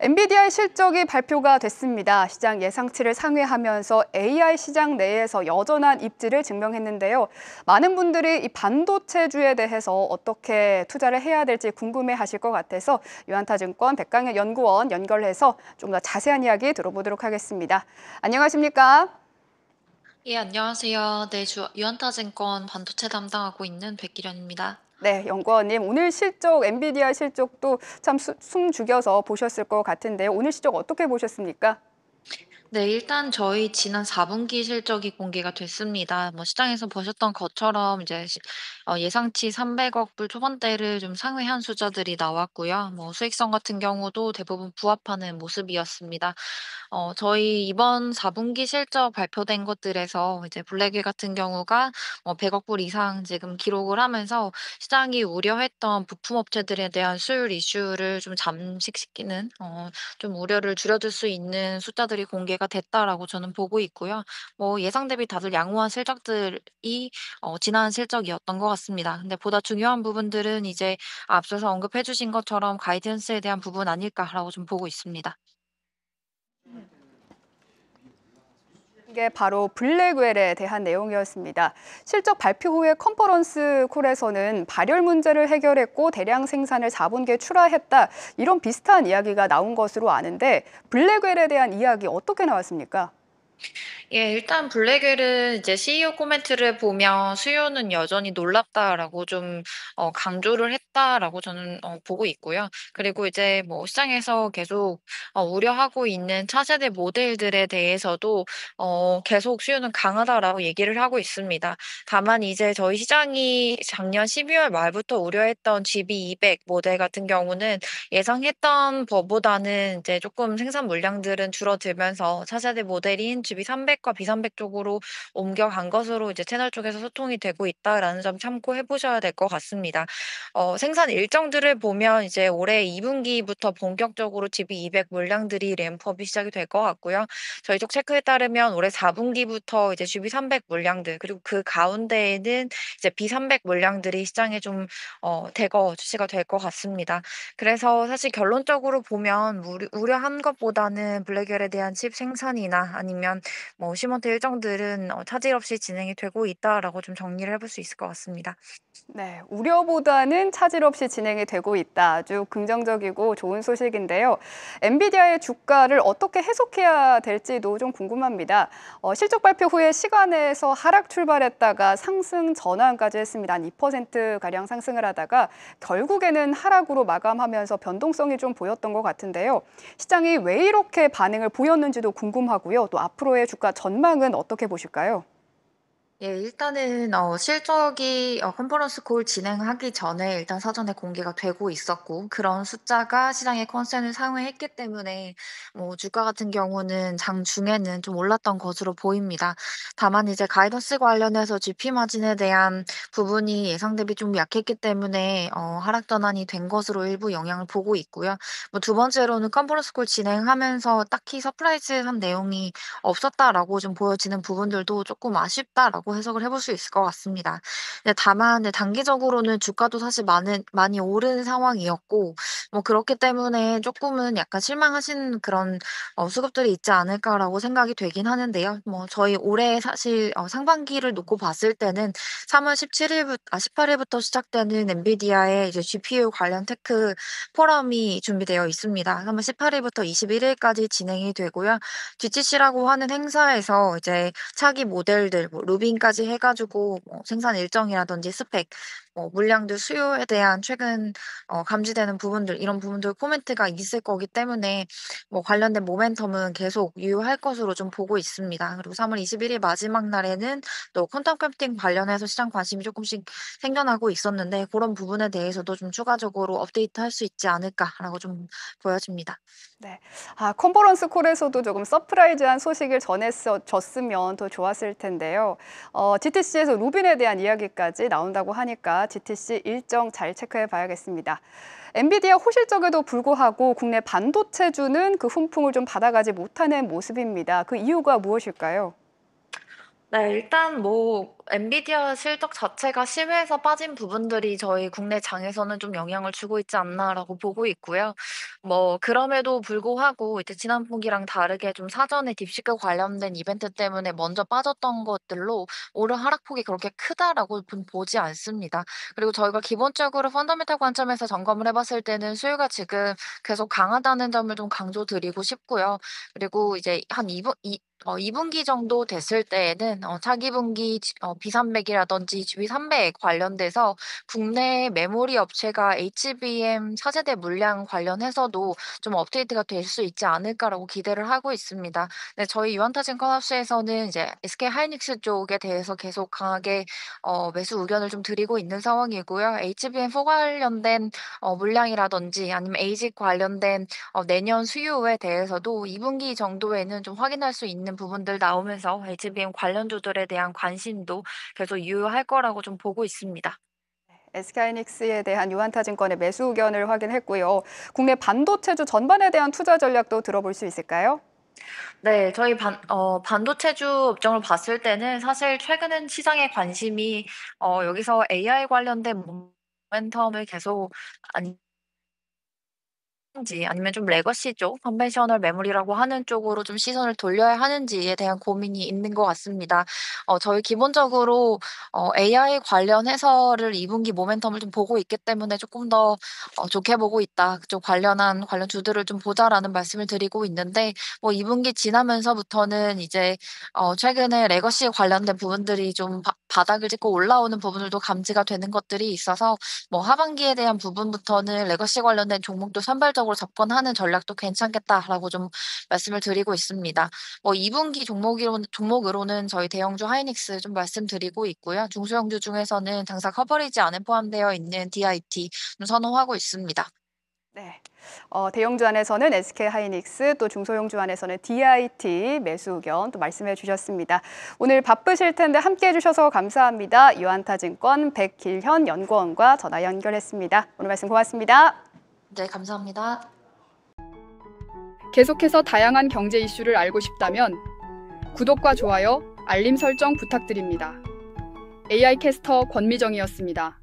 엔비디아의 실적이 발표가 됐습니다. 시장 예상치를 상회하면서 AI 시장 내에서 여전한 입지를 증명했는데요. 많은 분들이 이 반도체주에 대해서 어떻게 투자를 해야 될지 궁금해하실 것 같아서 유한타증권 백강현 연구원 연결해서 좀 더 자세한 이야기 들어보도록 하겠습니다. 안녕하십니까? 예, 안녕하세요. 네, 유한타증권 반도체 담당하고 있는 백기련입니다. 네, 연구원님, 오늘 실적, 엔비디아 실적도 참 숨 죽여서 보셨을 것 같은데요. 오늘 실적 어떻게 보셨습니까? 네, 일단 저희 지난 4분기 실적이 공개가 됐습니다. 시장에서 보셨던 것처럼 이제 예상치 300억 불 초반대를 좀 상회한 숫자들이 나왔고요. 수익성 같은 경우도 대부분 부합하는 모습이었습니다. 저희 이번 4분기 실적 발표된 것들에서 이제 블랙윌 같은 경우가 100억 불 이상 지금 기록을 하면서 시장이 우려했던 부품 업체들에 대한 수율 이슈를 좀 잠식시키는 좀 우려를 줄여줄 수 있는 숫자들이 공개가 됐다라고 저는 보고 있고요. 예상 대비 다들 양호한 실적들이 지난 실적이었던 것 같습니다. 근데 보다 중요한 부분들은 이제 앞서서 언급해 주신 것처럼 가이던스에 대한 부분 아닐까라고 좀 보고 있습니다. 이게 바로 블랙웰에 대한 내용이었습니다. 실적 발표 후에 컨퍼런스 콜에서는 발열 문제를 해결했고 대량 생산을 4분기에 출하했다. 이런 비슷한 이야기가 나온 것으로 아는데 블랙웰에 대한 이야기 어떻게 나왔습니까? 예, 일단 블랙웰은 이제 CEO 코멘트를 보면 "수요는 여전히 놀랍다."라고 좀 강조를 했다라고 저는 보고 있고요. 그리고 이제 시장에서 계속 우려하고 있는 차세대 모델들에 대해서도 계속 "수요는 강하다."라고 얘기를 하고 있습니다. 다만 이제 저희 시장이 작년 12월 말부터 우려했던 GB200 모델 같은 경우는 예상했던 것보다는 이제 조금 생산 물량들은 줄어들면서 차세대 모델인 GB300과 B300 쪽으로 옮겨간 것으로 이제 채널 쪽에서 소통이 되고 있다라는 점 참고해 보셔야 될 것 같습니다. 생산 일정들을 보면 이제 올해 2분기부터 본격적으로 GB200 물량들이 램프업이 시작이 될 것 같고요. 저희 쪽 체크에 따르면 올해 4분기부터 이제 GB300 물량들 그리고 그 가운데에는 이제 B300 물량들이 시장에 좀 대거 출시가 될 것 같습니다. 그래서 사실 결론적으로 보면 우려한 것보다는 블랙웰에 대한 칩 생산이나 아니면 시먼트 일정들은 차질 없이 진행이 되고 있다라고 좀 정리를 해볼 수 있을 것 같습니다. 네, 우려보다는 차질 없이 진행이 되고 있다. 아주 긍정적이고 좋은 소식인데요. 엔비디아의 주가를 어떻게 해석해야 될지도 좀 궁금합니다. 실적 발표 후에 시간에서 하락 출발했다가 상승 전환까지 했습니다. 한 2%가량 상승을 하다가 결국에는 하락으로 마감하면서 변동성이 좀 보였던 것 같은데요. 시장이 왜 이렇게 반응을 보였는지도 궁금하고요. 또 앞으로의 주가 전망은 어떻게 보실까요? 예, 일단은 실적이 컨퍼런스 콜 진행하기 전에 일단 사전에 공개가 되고 있었고 그런 숫자가 시장의 컨센을 상회했기 때문에 주가 같은 경우는 장중에는 좀 올랐던 것으로 보입니다. 다만 이제 가이던스 관련해서 GP 마진에 대한 부분이 예상 대비 좀 약했기 때문에 하락 전환이 된 것으로 일부 영향을 보고 있고요. 두 번째로는 컨퍼런스 콜 진행하면서 딱히 서프라이즈한 내용이 없었다라고 좀 보여지는 부분들도 조금 아쉽다라고 해석을 해볼 수 있을 것 같습니다. 근데 다만 단기적으로는 주가도 사실 많이 오른 상황이었고 그렇기 때문에 조금은 약간 실망하신 그런 수급들이 있지 않을까라고 생각이 되긴 하는데요. 저희 올해 사실 상반기를 놓고 봤을 때는 3월 18일부터 시작되는 엔비디아의 이제 GPU 관련 테크 포럼이 준비되어 있습니다. 3월 18일부터 21일까지 진행이 되고요. GTC라고 하는 행사에서 이제 차기 모델들 루빈까지 해 가지고 생산 일정이라든지 스펙 물량들 수요에 대한 최근 감지되는 부분들 이런 부분들 코멘트가 있을 거기 때문에 관련된 모멘텀은 계속 유효할 것으로 좀 보고 있습니다. 그리고 3월 21일 마지막 날에는 또 퀀텀 컴퓨팅 관련해서 시장 관심이 조금씩 생겨나고 있었는데 그런 부분에 대해서도 좀 추가적으로 업데이트할 수 있지 않을까라고 좀 보여집니다. 네. 컨퍼런스 콜에서도 조금 서프라이즈한 소식을 줬으면 더 좋았을 텐데요. GTC에서 루빈에 대한 이야기까지 나온다고 하니까 GTC 일정 잘 체크해 봐야겠습니다. 엔비디아 호실적에도 불구하고 국내 반도체주는 그 훈풍을 좀 받아가지 못하는 모습입니다. 그 이유가 무엇일까요? 네. 일단 엔비디아 실적 자체가 심해서 빠진 부분들이 저희 국내 장에서는 좀 영향을 주고 있지 않나라고 보고 있고요. 그럼에도 불구하고 이제 지난 분기랑 다르게 좀 사전에 딥시크 관련된 이벤트 때문에 먼저 빠졌던 것들로 올해 하락폭이 그렇게 크다라고 보지 않습니다. 그리고 저희가 기본적으로 펀더멘탈 관점에서 점검을 해봤을 때는 수요가 지금 계속 강하다는 점을 좀 강조드리고 싶고요. 그리고 이제 한 2분기 정도 됐을 때에는 차기분기 B300이라든지 GB300 관련돼서 국내 메모리 업체가 HBM 차세대 물량 관련해서도 좀 업데이트가 될 수 있지 않을까라고 기대를 하고 있습니다. 네, 저희 유한타증권합수에서는 이제 SK하이닉스 쪽에 대해서 계속 강하게 매수 의견을 좀 드리고 있는 상황이고요. HBM4 관련된 물량이라든지 아니면 ASIC 관련된 내년 수요에 대해서도 2분기 정도에는 좀 확인할 수 있는 부분들 나오면서 HBM 관련주들에 대한 관심도 계속 유효할 거라고 좀 보고 있습니다. SK하이닉스에 대한 유한타증권의 매수 의견을 확인했고요. 국내 반도체주 전반에 대한 투자 전략도 들어볼 수 있을까요? 네. 저희 반도체주 업종을 봤을 때는 사실 최근엔 시장의 관심이 여기서 AI 관련된 모멘텀을 계속 지 아니면 좀 레거시 쪽 컨벤셔널 메모리라고 하는 쪽으로 좀 시선을 돌려야 하는지에 대한 고민이 있는 것 같습니다. 저희 기본적으로 AI 관련해서를 2분기 모멘텀을 좀 보고 있기 때문에 조금 더 좋게 보고 있다. 그쪽 관련 주들을 좀 보자라는 말씀을 드리고 있는데 2분기 지나면서부터는 이제 최근에 레거시 관련된 부분들이 좀 바닥을 찍고 올라오는 부분들도 감지가 되는 것들이 있어서 하반기에 대한 부분부터는 레거시 관련된 종목도 선발적으로 접근하는 전략도 괜찮겠다라고 좀 말씀을 드리고 있습니다. 2분기 종목으로는 저희 대형주 하이닉스 좀 말씀드리고 있고요. 중소형주 중에서는 당사 커버리지 안에 포함되어 있는 DIT 좀 선호하고 있습니다. 네. 대형주 안에서는 SK하이닉스, 또 중소형주 안에서는 DIT 매수 의견 또 말씀해 주셨습니다. 오늘 바쁘실 텐데 함께해 주셔서 감사합니다. 유한타증권 백길현 연구원과 전화 연결했습니다. 오늘 말씀 고맙습니다. 네, 감사합니다. 계속해서 다양한 경제 이슈를 알고 싶다면 구독과 좋아요, 알림 설정 부탁드립니다. AI 캐스터 권미정이었습니다.